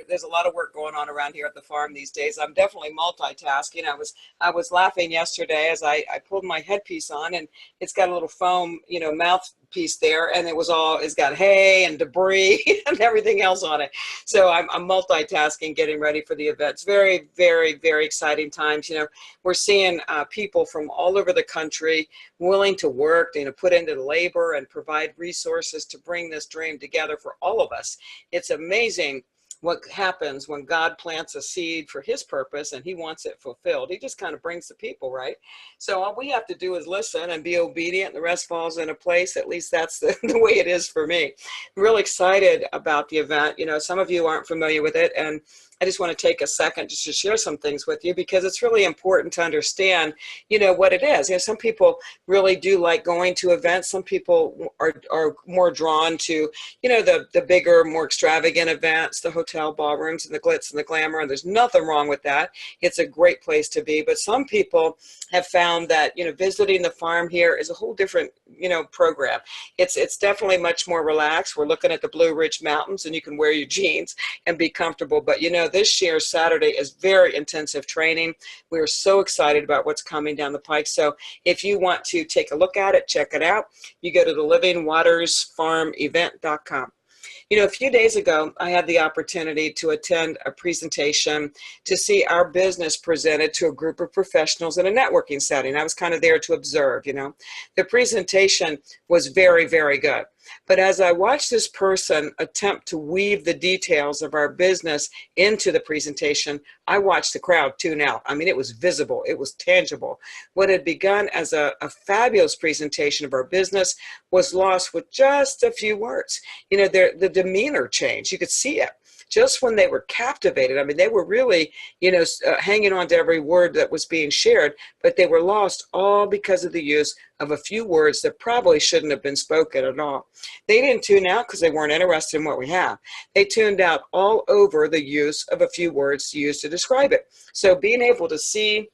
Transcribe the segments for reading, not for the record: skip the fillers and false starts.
there's a lot of work going on around here at the farm these days. I'm definitely multitasking. I was laughing yesterday as I pulled my headpiece on, and it's got a little foam, mouthpiece there, and it's got hay and debris and everything else on it. So I'm multitasking, getting ready for the event. It's very, very, very exciting times. We're seeing people from all over the country willing to work, put into the labor and provide resources to bring this dream together for all of us. It's amazing what happens when God plants a seed for his purpose and he wants it fulfilled. He just kind of brings the people, right? So all we have to do is listen and be obedient. The rest falls into place. At least that's the way it is for me. I'm real excited about the event. Some of you aren't familiar with it, and I just want to take a second just to share some things with you, because it's really important to understand, what it is. Some people really do like going to events. Some people are more drawn to, the bigger, more extravagant events, the hotel ballrooms and the glitz and the glamour. And there's nothing wrong with that. It's a great place to be. But some people have found that, visiting the farm here is a whole different, program. It's definitely much more relaxed. We're looking at the Blue Ridge Mountains, and you can wear your jeans and be comfortable. But, this year, Saturday, is very intensive training. We are so excited about what's coming down the pike. So if you want to take a look at it, check it out. You go to the livingwatersfarmevent.com. A few days ago, I had the opportunity to attend a presentation to see our business presented to a group of professionals in a networking setting. I was kind of there to observe, The presentation was very, very good. But as I watched this person attempt to weave the details of our business into the presentation, I watched the crowd tune out. I mean, it was visible. It was tangible. What had begun as a fabulous presentation of our business was lost with just a few words. The demeanor changed. You could see it. Just when they were captivated, I mean, they were really, hanging on to every word that was being shared, but they were lost all because of the use of a few words that probably shouldn't have been spoken at all. They didn't tune out because they weren't interested in what we have. They tuned out all over the use of a few words used to describe it. So being able to see,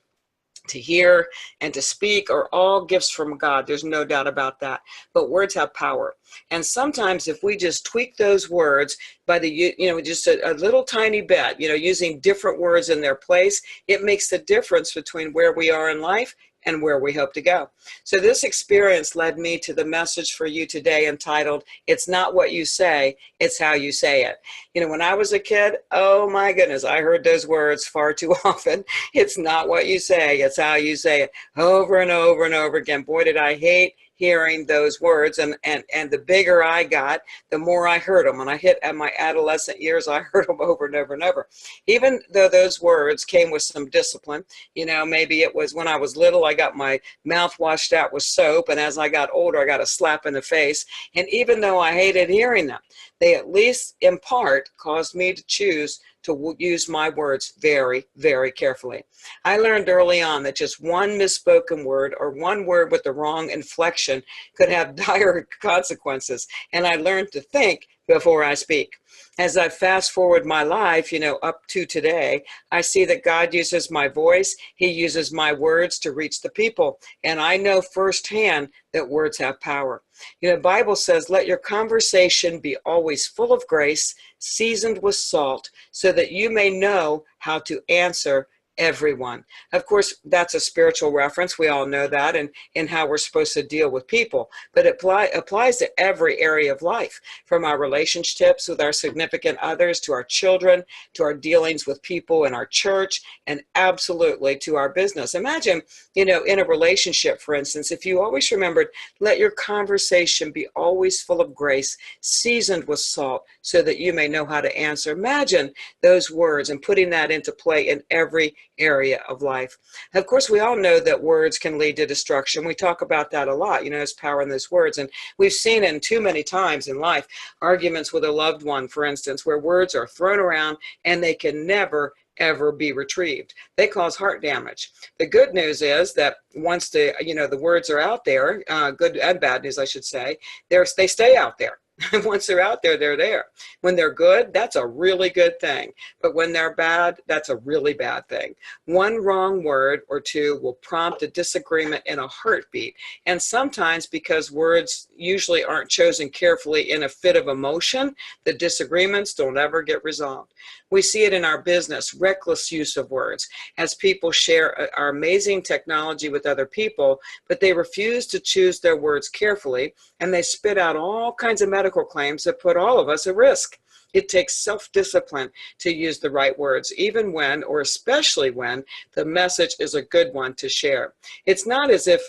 to hear, and to speak are all gifts from God. There's no doubt about that. But words have power. And sometimes if we just tweak those words by just a little tiny bit, using different words in their place, it makes the difference between where we are in life and where we hope to go. So this experience led me to the message for you today entitled, "It's not what you say, it's how you say it." When I was a kid, oh my goodness, I heard those words far too often. It's not what you say, it's how you say it, over and over and over again. Boy, did I hate hearing those words, and the bigger I got, the more I heard them. When I hit at my adolescent years, I heard them over and over and over. Even though those words came with some discipline, maybe it was when I was little, I got my mouth washed out with soap, and as I got older, I got a slap in the face. And even though I hated hearing them, they at least in part caused me to choose to use my words very, very carefully. I learned early on that just one misspoken word or one word with the wrong inflection could have dire consequences. And I learned to think before I speak. As I fast forward my life, up to today, I see that God uses my voice. He uses my words to reach the people. And I know firsthand that words have power. The Bible says, "Let your conversation be always full of grace, seasoned with salt, so that you may know how to answer everyone." Of course, that's a spiritual reference. We all know that, and how we're supposed to deal with people. But it applies to every area of life, from our relationships with our significant others, to our children, to our dealings with people in our church, and absolutely to our business. Imagine, in a relationship, for instance, if you always remembered, let your conversation be always full of grace, seasoned with salt, so that you may know how to answer. Imagine those words and putting that into play in every area of life. Of course, we all know that words can lead to destruction. We talk about that a lot, there's power in those words. And we've seen it too many times in life, arguments with a loved one, for instance, where words are thrown around and they can never, ever be retrieved. They cause heart damage. The good news is that once the words are out there, good and bad news, I should say, they stay out there. And once they're out there, they're there. When they're good, that's a really good thing. But when they're bad, that's a really bad thing. One wrong word or two will prompt a disagreement in a heartbeat. And sometimes, because words usually aren't chosen carefully in a fit of emotion, the disagreements don't ever get resolved. We see it in our business, reckless use of words, as people share our amazing technology with other people, but they refuse to choose their words carefully, and they spit out all kinds of medical claims that put all of us at risk. It takes self-discipline to use the right words, even when, or especially when, the message is a good one to share. It's not as if,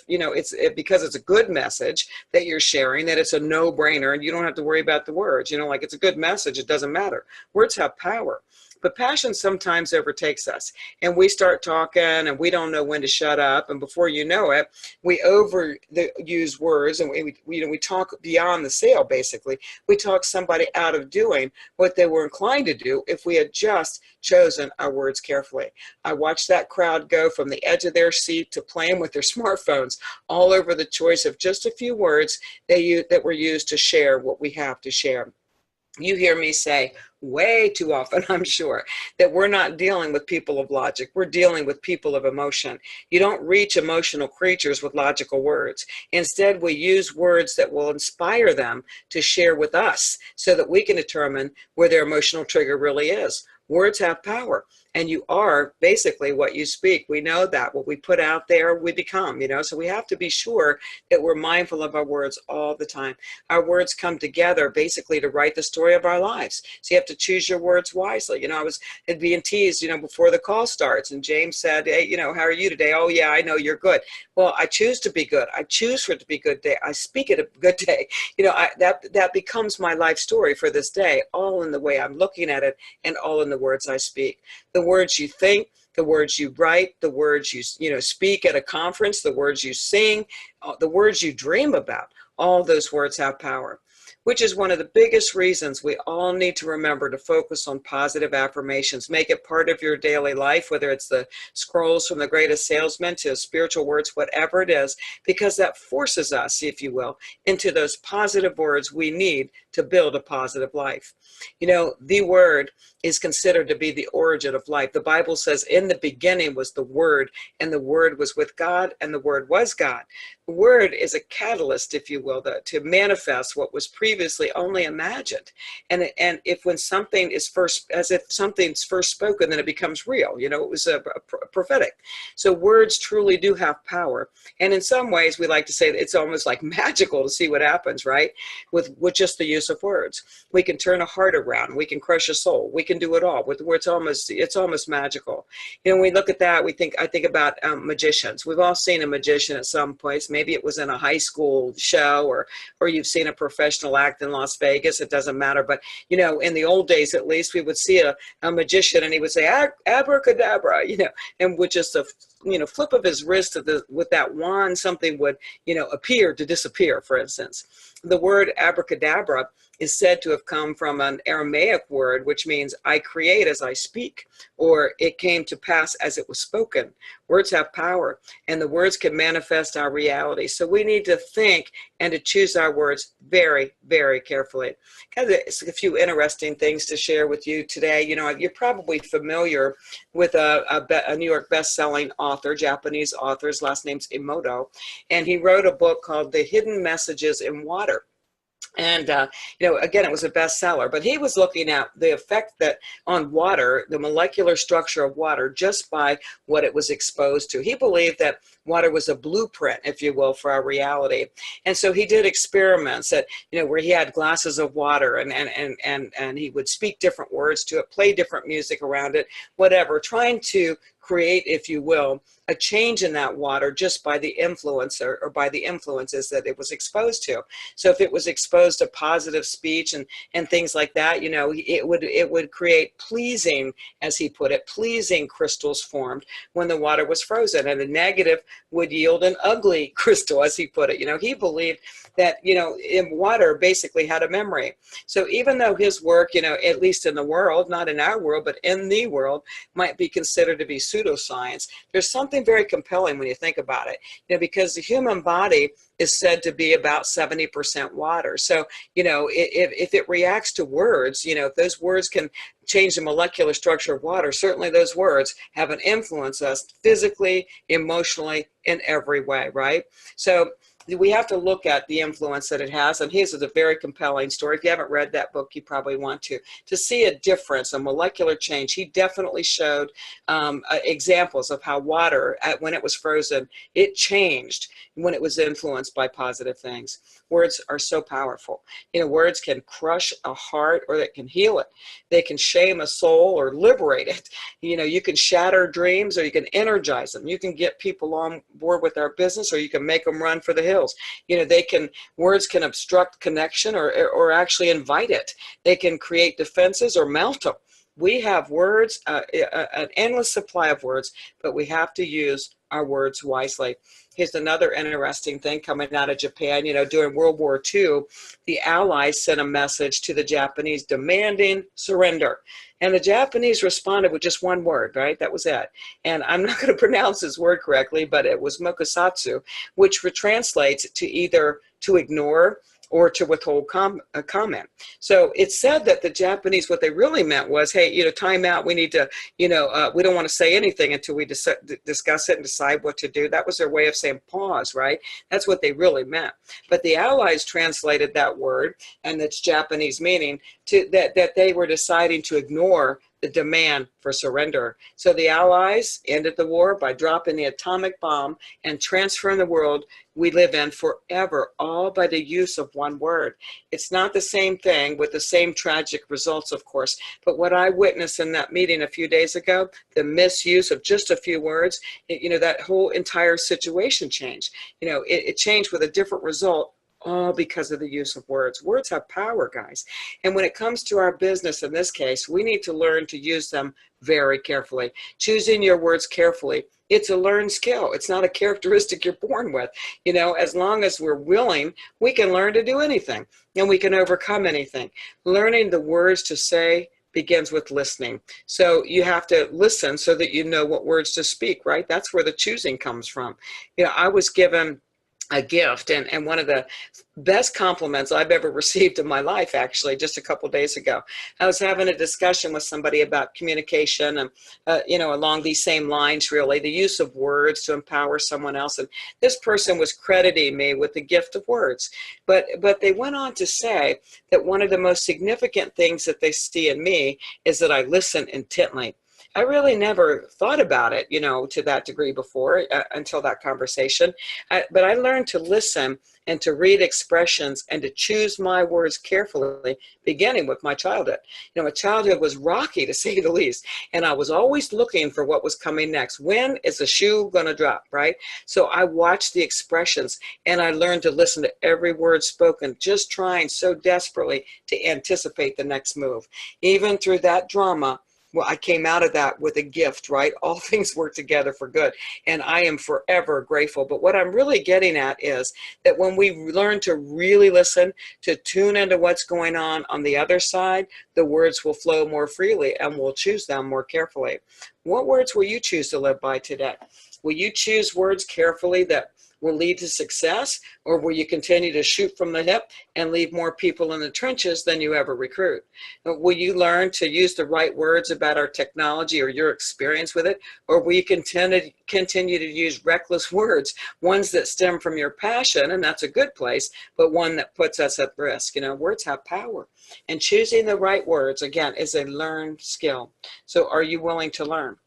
because it's a good message that you're sharing, that it's a no-brainer and you don't have to worry about the words. Like it's a good message, it doesn't matter. Words have power. But passion sometimes overtakes us, and we start talking and we don't know when to shut up, and before you know it, we overuse words, and we talk beyond the sale. Basically, we talk somebody out of doing what they were inclined to do if we had just chosen our words carefully. I watched that crowd go from the edge of their seat to playing with their smartphones all over the choice of just a few words that were used to share what we have to share. You hear me say way too often, I'm sure, that we're not dealing with people of logic. We're dealing with people of emotion. You don't reach emotional creatures with logical words. Instead, we use words that will inspire them to share with us so that we can determine where their emotional trigger really is. Words have power, and you are basically what you speak. We know that what we put out there, we become, so we have to be sure that we're mindful of our words all the time. Our words come together basically to write the story of our lives. So you have to choose your words wisely. I was being teased, before the call starts, and James said, hey, how are you today? Oh yeah, I know you're good. Well, I choose to be good. I choose for it to be a good day. I speak it a good day. That becomes my life story for this day, all in the way I'm looking at it and all in the words I speak. The words you think, the words you write, the words you speak at a conference, the words you sing, the words you dream about, all those words have power, which is one of the biggest reasons we all need to remember to focus on positive affirmations. Make it part of your daily life, whether it's the scrolls from the greatest salesman to spiritual words, whatever it is, because that forces us, if you will, into those positive words we need to build a positive life. The word is considered to be the origin of life. The Bible says, in the beginning was the Word, and the Word was with God, and the Word was God. The word is a catalyst, if you will, to manifest what was previously only imagined. And if when something is first, as if something's first spoken, then it becomes real. It was a prophetic. So words truly do have power. And in some ways, we like to say that it's almost like magical to see what happens, right? With just the use of words. We can turn a heart around. We can crush a soul. We can do it all. With the words, it's almost magical. When we look at that, I think about magicians. We've all seen a magician at some place. Maybe it was in a high school show, or you've seen a professional act in Las Vegas. It doesn't matter. But, in the old days, at least, we would see a magician, and he would say, abracadabra, and with just a flip of his wrist with that wand, something would, appear to disappear, for instance. The word abracadabra is said to have come from an Aramaic word, which means I create as I speak, or it came to pass as it was spoken. Words have power, and the words can manifest our reality. So we need to think and to choose our words very, very carefully. Kind of a few interesting things to share with you today. You're probably familiar with a New York best-selling author, Japanese author. His last name's Emoto, and he wrote a book called The Hidden Messages in Water. And, again, it was a bestseller, but he was looking at the effect that on water, the molecular structure of water, just by what it was exposed to. He believed that water was a blueprint, if you will, for our reality. And so he did experiments that, where he had glasses of water and he would speak different words to it, play different music around it, whatever, trying to create, if you will, a change in that water just by the influence or by the influences that it was exposed to. So if it was exposed to positive speech and things like that, it would create pleasing, as he put it, pleasing crystals formed when the water was frozen, and the negative would yield an ugly crystal, as he put it. He believed that, in water basically had a memory. So even though his work, at least in the world, not in our world, but in the world, might be considered to be pseudoscience, there's something very compelling when you think about it, because the human body is said to be about 70% water. So, if it reacts to words, if those words can change the molecular structure of water, certainly those words have an influence us physically, emotionally, in every way, right? So we have to look at the influence that it has. And his is a very compelling story. If you haven't read that book, you probably want to see a difference, a molecular change. He definitely showed examples of how water, when it was frozen, it changed when it was influenced by positive things. Words are so powerful. Words can crush a heart or they can heal it. They can shame a soul or liberate it. You can shatter dreams or you can energize them. You can get people on board with our business or you can make them run for the hills. Words can obstruct connection or actually invite it. They can create defenses or melt them. We have words, an endless supply of words, but we have to use our words wisely. Here's another interesting thing coming out of Japan. During World War II, the Allies sent a message to the Japanese demanding surrender. And the Japanese responded with just one word, right? That was it. And I'm not going to pronounce this word correctly, but it was mokusatsu, which translates to either to ignore or to withhold a comment. So it said that the Japanese, what they really meant was, hey, time out. We need to, we don't want to say anything until we discuss it and decide what to do. That was their way of saying pause, right? That's what they really meant. But the Allies translated that word and its Japanese meaning to that they were deciding to ignore the demand for surrender. So the Allies ended the war by dropping the atomic bomb and transferring the world we live in forever, all by the use of one word. It's not the same thing with the same tragic results, of course, but what I witnessed in that meeting a few days ago, the misuse of just a few words, that whole entire situation changed. It changed with a different result, all because of the use of words. Words have power, guys. And when it comes to our business, in this case, we need to learn to use them very carefully. Choosing your words carefully, it's a learned skill. It's not a characteristic you're born with. As long as we're willing, we can learn to do anything and we can overcome anything. Learning the words to say begins with listening. So you have to listen so that you know what words to speak, right? That's where the choosing comes from. I was given a gift and one of the best compliments I've ever received in my life, actually, just a couple of days ago. I was having a discussion with somebody about communication and, along these same lines, really, the use of words to empower someone else. And this person was crediting me with the gift of words. But they went on to say that one of the most significant things that they see in me is that I listen intently. I really never thought about it, to that degree before until that conversation. But I learned to listen and to read expressions and to choose my words carefully, beginning with my childhood. My childhood was rocky, to say the least, and I was always looking for what was coming next. When is the shoe going to drop, right? So I watched the expressions and I learned to listen to every word spoken, just trying so desperately to anticipate the next move. Even through that drama, well, I came out of that with a gift, right? All things work together for good. And I am forever grateful. But what I'm really getting at is that when we learn to really listen, to tune into what's going on the other side, the words will flow more freely and we'll choose them more carefully. What words will you choose to live by today? Will you choose words carefully that will lead to success, or will you continue to shoot from the hip and leave more people in the trenches than you ever recruit? Will you learn to use the right words about our technology or your experience with it, or will you continue to use reckless words, ones that stem from your passion, and that's a good place, but one that puts us at risk? Words have power, and choosing the right words, again, is a learned skill. So are you willing to learn?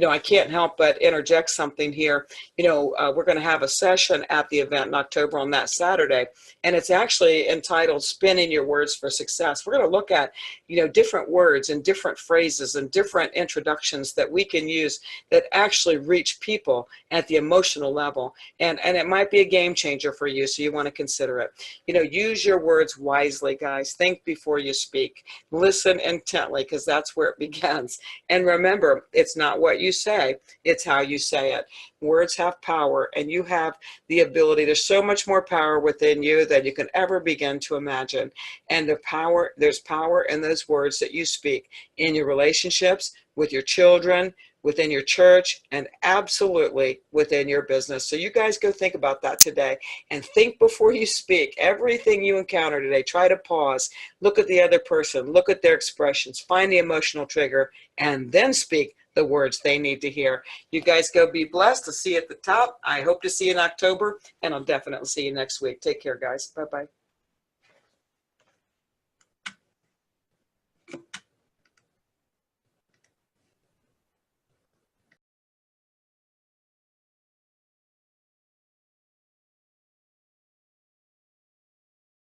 I can't help but interject something here. We're going to have a session at the event in October on that Saturday, and it's actually entitled Spinning Your Words for Success. We're going to look at, different words and different phrases and different introductions that we can use that actually reach people at the emotional level. And it might be a game changer for you, so you want to consider it. Use your words wisely, guys. Think before you speak. Listen intently, because that's where it begins. And remember, it's not what you say, it's how you say it. Words have power, and you have the ability. There's so much more power within you than you can ever begin to imagine. And there's power in those words that you speak in your relationships, with your children, within your church, and absolutely within your business. So you guys go think about that today, and think before you speak. Everything you encounter today, try to pause, look at the other person, look at their expressions, find the emotional trigger, and then speak the words they need to hear. You guys go be blessed. To see you at the top. I hope to see you in October, and I'll definitely see you next week. Take care, guys. Bye-bye.